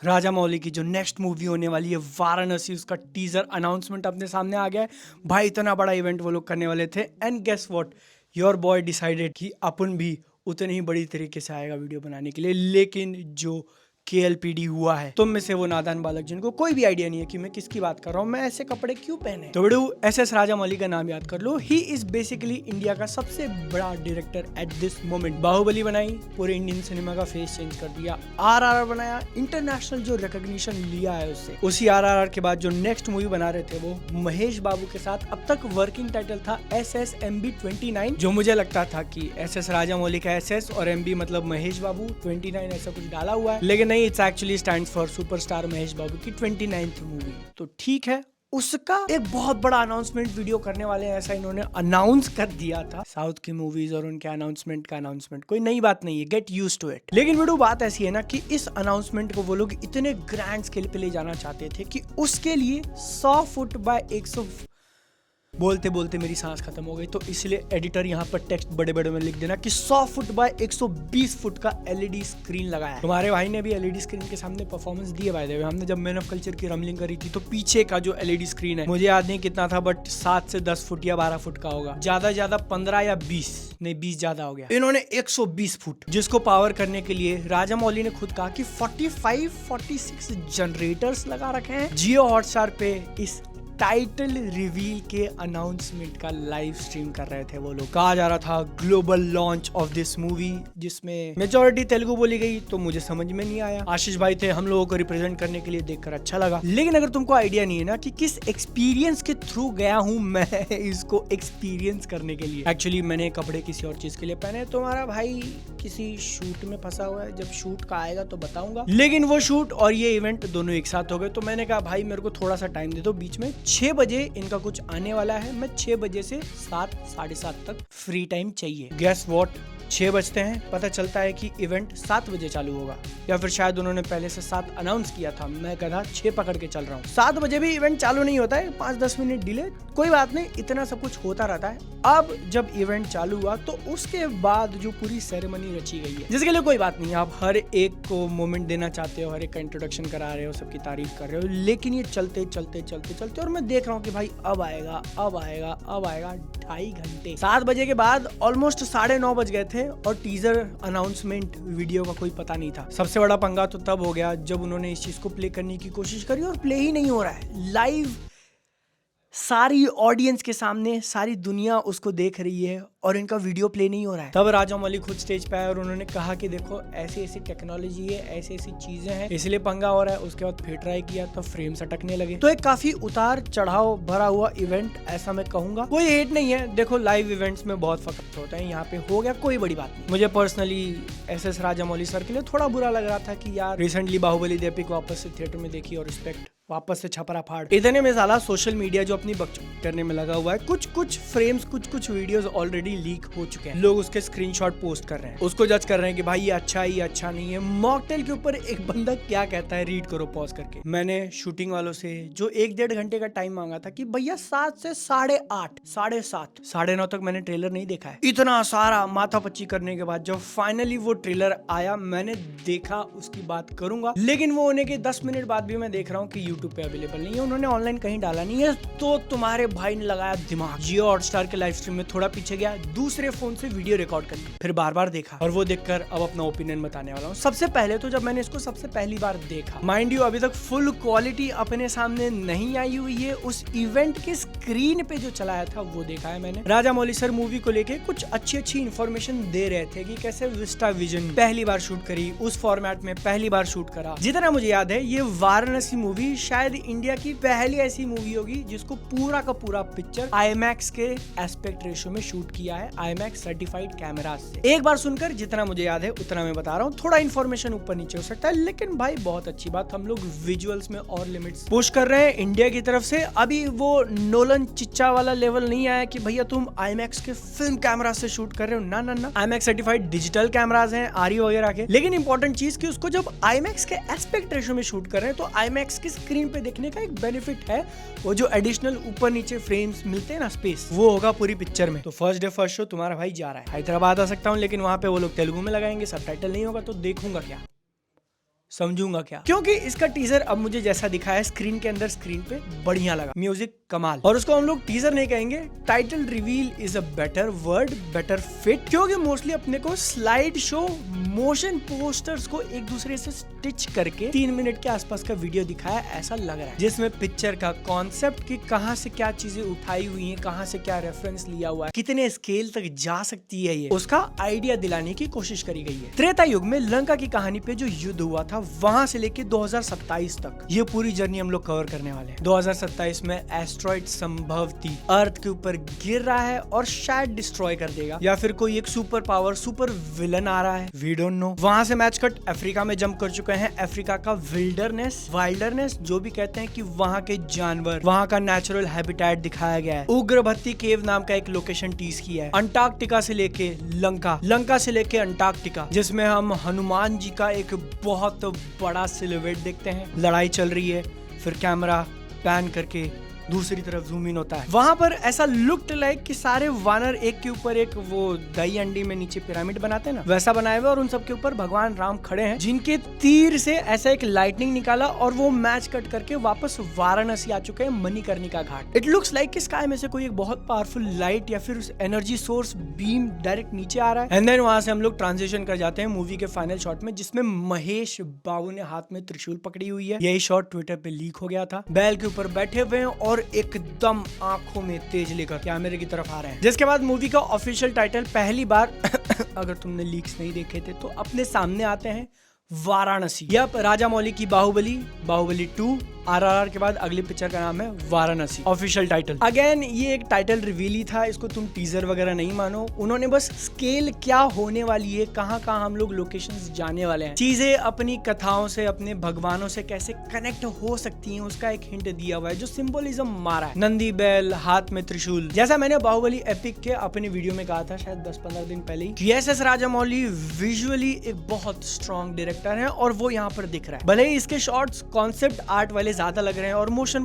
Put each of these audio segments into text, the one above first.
राजामौली की जो next movie होने वाली है वाराणसी, उसका टीजर अनाउंसमेंट अपने सामने आ गया है भाई। इतना बड़ा इवेंट वो लोग करने वाले थे and guess what, your boy decided कि अपन भी उतनी ही बड़ी तरीके से आएगा वीडियो बनाने के लिए। लेकिन जो KLPD हुआ है, तुम में से वो नादान बालक जिनको कोई भी आइडिया नहीं है कि मैं किसकी बात कर रहा हूँ, मैं ऐसे कपड़े क्यों पहने, तो बेड़ू SS राजामौली का नाम याद कर लो। ही इज बेसिकली इंडिया का सबसे बड़ा director at this moment. Baahubali बनाई, पूरे इंडियन सिनेमा का फेस चेंज कर दिया। RRR बनाया, इंटरनेशनल जो रिकॉग्निशन लिया है उससे। उसी RRR के बाद जो नेक्स्ट मूवी बना रहे थे वो महेश बाबू के साथ, अब तक वर्किंग टाइटल था SSMB 29, जो मुझे लगता था कि SS राजामौली का SS और MB मतलब महेश बाबू, 29 ऐसा कुछ डाला हुआ है, लेकिन नहीं, it's actually stands for superstar Mahesh Babu की 29th मूवी। तो ठीक है, उसका एक बहुत बड़ा अनाउंसमेंट वीडियो करने वाले हैं, ऐसा इन्होंने अनाउंस कर दिया था। साउथ की मूवीज और उनके अनाउंसमेंट का अनाउंसमेंट कोई नई बात नहीं है, गेट यूज्ड टू इट। लेकिन वीडियो बात ऐसी है ना कि इस अनाउंसमेंट को वो लोग इतने ग्रैंड स्केल पे ले जाना चाहते थे कि उसके लिए 100 फुट बाय 100, बोलते बोलते मेरी सांस खत्म हो गई, तो इसलिए एडिटर यहाँ पर टेक्स्ट बड़े बड़े में लिख देना कि 100 फुट बाय 120 फुट का LED स्क्रीन लगाया है। तुम्हारे भाई ने भी LED स्क्रीन के सामने परफॉर्मेंस दी है बाय द वे। हमने जब मैन ऑफ कल्चर की रमलिंग करी थी तो पीछे का जो LED स्क्रीन है, मुझे याद नहीं कितना था, बट 7 से 10 फुट या 12 फुट का होगा, ज्यादा 15 या 20 नहीं, 20 ज्यादा हो गया। इन्होंने 120 फुट, जिसको पावर करने के लिए राजामौली ने खुद कहा कि 45-46 जनरेटर्स लगा रखे हैं। जियो हॉटस्टार पे इस टाइटल रिवील के अनाउंसमेंट का लाइव स्ट्रीम कर रहे थे वो लोग। कहा जा रहा था global launch of this movie, जिसमें मेजॉरिटी तेलुगु बोली गई, तो मुझे समझ में नहीं आया। आशीष भाई थे, हम लोगों को रिप्रेजेंट करने के लिए देखकर अच्छा लगा। लेकिन अगर तुमको आइडिया नहीं है ना कि किस एक्सपीरियंस के थ्रू गया हूं मैं इसको एक्सपीरियंस करने के लिए, एक्चुअली मैंने कपड़े किसी और चीज के लिए पहने। तुम्हारा भाई किसी शूट में फंसा हुआ है, जब शूट का आएगा तो बताऊंगा। लेकिन वो शूट और ये इवेंट दोनों एक साथ हो गए, तो मैंने कहा भाई मेरे को थोड़ा सा टाइम दे दो। बीच में 6 बजे इनका कुछ आने वाला है, मैं 6 बजे से 7 साढ़े 7 तक फ्री टाइम चाहिए। गेस व्हाट, 6 बजते हैं, पता चलता है कि इवेंट 7 बजे चालू होगा, या फिर शायद उन्होंने पहले से 7 अनाउंस किया था। मैं गधा 6 पकड़ के चल रहा हूँ। 7 बजे भी इवेंट चालू नहीं होता है, 5-10 मिनट डिले, कोई बात नहीं, इतना सब कुछ होता रहता है। अब जब इवेंट चालू हुआ तो उसके बाद जो पूरी सेरेमनी रची गई है, जिसके लिए कोई बात नहीं, आप हर एक को मोमेंट देना चाहते हो, हर एक का इंट्रोडक्शन करा रहे हो, सबकी तारीफ कर रहे हो, लेकिन ये चलते और मैं देख रहा हूँ कि भाई अब आएगा 2.5 घंटे। 7 बजे के बाद ऑलमोस्ट 9:30 बज गए थे और टीजर अनाउंसमेंट वीडियो का कोई पता नहीं था। सबसे बड़ा पंगा तो तब हो गया जब उन्होंने इस चीज को प्ले करने की कोशिश करी और प्ले ही नहीं हो रहा है लाइव। सारी ऑडियंस के सामने सारी दुनिया उसको देख रही है और इनका वीडियो प्ले नहीं हो रहा है। तब राजामौली खुद स्टेज पे आए और उन्होंने कहा कि देखो ऐसी ऐसी टेक्नोलॉजी है, ऐसी ऐसी चीजें हैं, इसलिए पंगा हो रहा है। उसके बाद फिर ट्राई किया तो फ्रेम्स अटकने लगे। तो एक काफी उतार चढ़ाव भरा हुआ इवेंट ऐसा मैं कहूंगा। कोई हेट नहीं है, देखो लाइव इवेंट्स में बहुत फर्क होता है, यहाँ पे हो गया कोई बड़ी बात नहीं। मुझे पर्सनली SS राजामौली सर के लिए थोड़ा बुरा लग रहा था कि यार रिसेंटली बाहुबली द एपिक वापस से थिएटर में देखी और रिस्पेक्ट वापस से छपरा फाड़। इतने में साला सोशल मीडिया जो अपनी बकचोदी करने में लगा हुआ है, कुछ फ्रेम्स कुछ वीडियोस ऑलरेडी लीक हो चुके हैं। लोग उसके स्क्रीनशॉट पोस्ट कर रहे हैं, उसको जज कर रहे हैं कि भाई ये अच्छा नहीं है। मॉकटेल के ऊपर एक बंदा क्या कहता है, रीड करो पॉज करके। मैंने शूटिंग वालों से जो 1-1.5 घंटे का टाइम मांगा था कि भैया 7 से 8:30, 7:30, 9:30 तक मैंने ट्रेलर नहीं देखा है। इतना सारा माथा पच्ची करने के बाद जब फाइनली वो ट्रेलर आया, मैंने देखा, उसकी बात करूंगा। लेकिन वो होने के 10 मिनट बाद भी मैं देख रहा हूँ कि YouTube पे अवेलेबल नहीं है, उन्होंने ऑनलाइन कहीं डाला नहीं है। तो तुम्हारे भाई ने लगाया दिमाग, जियो हॉटस्टार के लाइव स्ट्रीम में थोड़ा पीछे गया, दूसरे फोन से वीडियो रिकॉर्ड कर ली, फिर बार देखा और वो देखकर अब अपना ओपिनियन बताने वाला हूँ। सबसे पहले तो जब मैंने इसको सबसे पहली बार देखा, माइंड यू अभी तक फुल क्वालिटी अपने सामने नहीं आई हुई है, उस इवेंट के स्क्रीन पे जो चलाया था वो देखा है मैंने। राजामौली सर मूवी को लेके कुछ अच्छी इंफॉर्मेशन दे रहे थे कि कैसे विस्टा विजन पहली बार शूट करी, उस फॉर्मेट में पहली बार शूट करा। जितना मुझे याद है ये वाराणसी मूवी शायद इंडिया की पहली ऐसी मूवी होगी जिसको पूरा का पूरा पिक्चर IMAX के एस्पेक्ट रेशियो में शूट किया है, IMAX सर्टिफाइड कैमरा से। एक बार सुनकर जितना मुझे याद है उतना मैं बता रहा हूँ, थोड़ा इन्फॉर्मेशन ऊपर नीचे हो सकता है, लेकिन भाई बहुत अच्छी बात, हम लोग विजुअल्स में और लिमिट्स पुश कर रहे हैं इंडिया की तरफ से। अभी वो नोलन चिच्चा वाला लेवल नहीं आया कि भैया तुम IMAX के फिल्म कैमरा से शूट कर रहे हो, ना IMAX सर्टिफाइड डिजिटल कैमराज हैं RE वगैरह के। लेकिन इंपॉर्टेंट चीज कि उसको जब IMAX के एस्पेक्ट रेशियो में शूट कर रहे हैं तो IMAX की स्क्रीन पे देखने का एक बेनिफिट है, वो जो एडिशनल ऊपर नीचे फ्रेम्स मिलते हैं ना, स्पेस, वो होगा पूरी पिक्चर में। तो फर्स्ट डे फर्स्ट शो तुम्हारा भाई जा रहा है, हैदराबाद आ सकता हूँ, लेकिन वहां पे वो लोग तेलुगु में लगाएंगे, सबटाइटल नहीं होगा, तो देखूंगा क्या। समझूंगा क्या, क्योंकि इसका टीजर अब मुझे जैसा दिखा है स्क्रीन के अंदर, स्क्रीन पे बढ़िया लगा, म्यूजिक कमाल। और उसको हम लोग टीजर नहीं कहेंगे, title reveal is a better word, better fit, क्योंकि मोस्टली अपने को स्लाइड शो मोशन पोस्टर्स को एक दूसरे से स्टिच करके 3 मिनट के आसपास का वीडियो दिखाया ऐसा लग रहा है, जिसमें पिक्चर का कॉन्सेप्ट की कहां से क्या चीजें उठाई हुई हैं, कहां से क्या रेफरेंस लिया हुआ है, कितने स्केल तक जा सकती है ये, उसका आइडिया दिलाने की कोशिश करी गई है। त्रेता युग में लंका की कहानी पे जो युद्ध हुआ था वहां से लेके 2027 तक ये पूरी जर्नी हम लोग कवर करने वाले हैं। 2027 में एस्ट्रॉइड संभवती अर्थ के ऊपर गिर रहा है और शायद डिस्ट्रॉय कर देगा, या फिर कोई एक सुपर पावर सुपर विलन आ रहा है, वी डोंट नो। वहां से मैच कट अफ्रीका में जंप कर चुके हैं, अफ्रीका का वाइल्डरनेस जो भी कहते हैं कि वहां के जानवर, वहां का नेचुरल हैबिटेट दिखाया गया है। उग्रभत्ती केव नाम का एक लोकेशन टीज किया है। अंटार्कटिका से लेके लंका से लेके अंटार्कटिका, जिसमें हम हनुमान जी का एक बहुत बड़ा सिलुएट देखते हैं, लड़ाई चल रही है, फिर कैमरा पैन करके दूसरी तरफ जूम इन होता है। वहां पर ऐसा लुक्ड लाइक कि सारे वानर एक के ऊपर एक वो दही अंडी में नीचे पिरामिड बनाते हैं ना, वैसा बनाए हुए, और उन सबके ऊपर भगवान राम खड़े हैं, जिनके तीर से ऐसा एक लाइटनिंग निकाला और वो मैच कट करके वापस वाराणसी आ चुके हैं, मणिकर्णिका घाट। इट लुक्स लाइक कि स्काई में से कोई एक बहुत पावरफुल लाइट या फिर एनर्जी सोर्स बीम डायरेक्ट नीचे आ रहा है। एंड देन वहां से हम लोग ट्रांजिशन कर जाते हैं मूवी के फाइनल शॉट में, जिसमें महेश बाबू ने हाथ में त्रिशूल पकड़ी हुई है। यही शॉट ट्विटर पे लीक हो गया था। बैल के ऊपर बैठे हुए हैं और एकदम आंखों में तेज लेकर कैमरे की तरफ आ रहे हैं। जिसके बाद मूवी का ऑफिशियल टाइटल पहली बार अगर तुमने लीक्स नहीं देखे थे तो अपने सामने आते हैं, वाराणसी। यप, राजा मौली की बाहुबली 2 RRR के बाद अगली पिक्चर का नाम है वाराणसी, ऑफिशियल टाइटल। अगेन ये एक टाइटल रिवील ही था, इसको तुम टीजर वगैरह नहीं मानो। उन्होंने बस स्केल क्या होने वाली है, कहां कहां हम लोग लोकेशंस जाने वाले हैं, चीजें अपनी कथाओं से, अपने भगवानों से कैसे कनेक्ट हो सकती हैं, उसका एक हिंट दिया हुआ है, जो सिंबोलिज्म मारा है। नंदी बैल, हाथ में त्रिशूल, जैसा मैंने बाहुबली एपिक के अपने वीडियो में कहा था शायद 10-15 दिन पहले ही, SS राजामौली विजुअली एक बहुत स्ट्रॉन्ग डायरेक्टर है और वो यहाँ पर दिख रहा है। भले ही इसके शॉट्स कॉन्सेप्ट आर्ट वाले ज्यादा लग रहे हैं और मोशन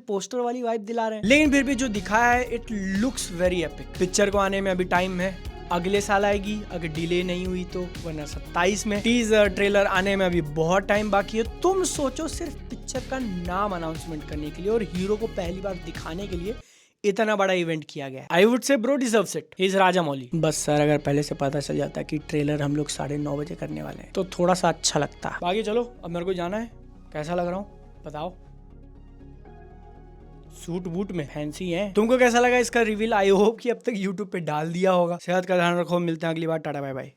पोस्टर वाली वाइब दिला रहे हैं, लेकिन फिर भी जो दिखाया है it looks very epic. Picture को आने में अभी टाइम है, अगले साल आएगी अगर डिले नहीं हुई तो, वरना 27 में। टीजर ट्रेलर आने में अभी बहुत टाइम बाकी है। तुम सोचो सिर्फ पिक्चर का नाम अनाउंसमेंट करने के लिए और हीरो को पहली बार दिखाने के लिए इतना बड़ा इवेंट किया गया है। I would say bro deserves it, he is Rajamouli. बस सर अगर पहले से पता चल जाता कि ट्रेलर हम लोग 9:30 बजे करने वाले हैं तो थोड़ा सा अच्छा लगता। बाकी चलो अब मेरे को जाना है, कैसा लग रहा हूँ बताओ, सूट बूट में फैंसी है। तुमको कैसा लगा इसका रिवील? आई होप कि अब तक यूट्यूब पे डाल दिया होगा। सेहत का ध्यान रखो, मिलते हैं अगली बार, टाटा बाय बाय।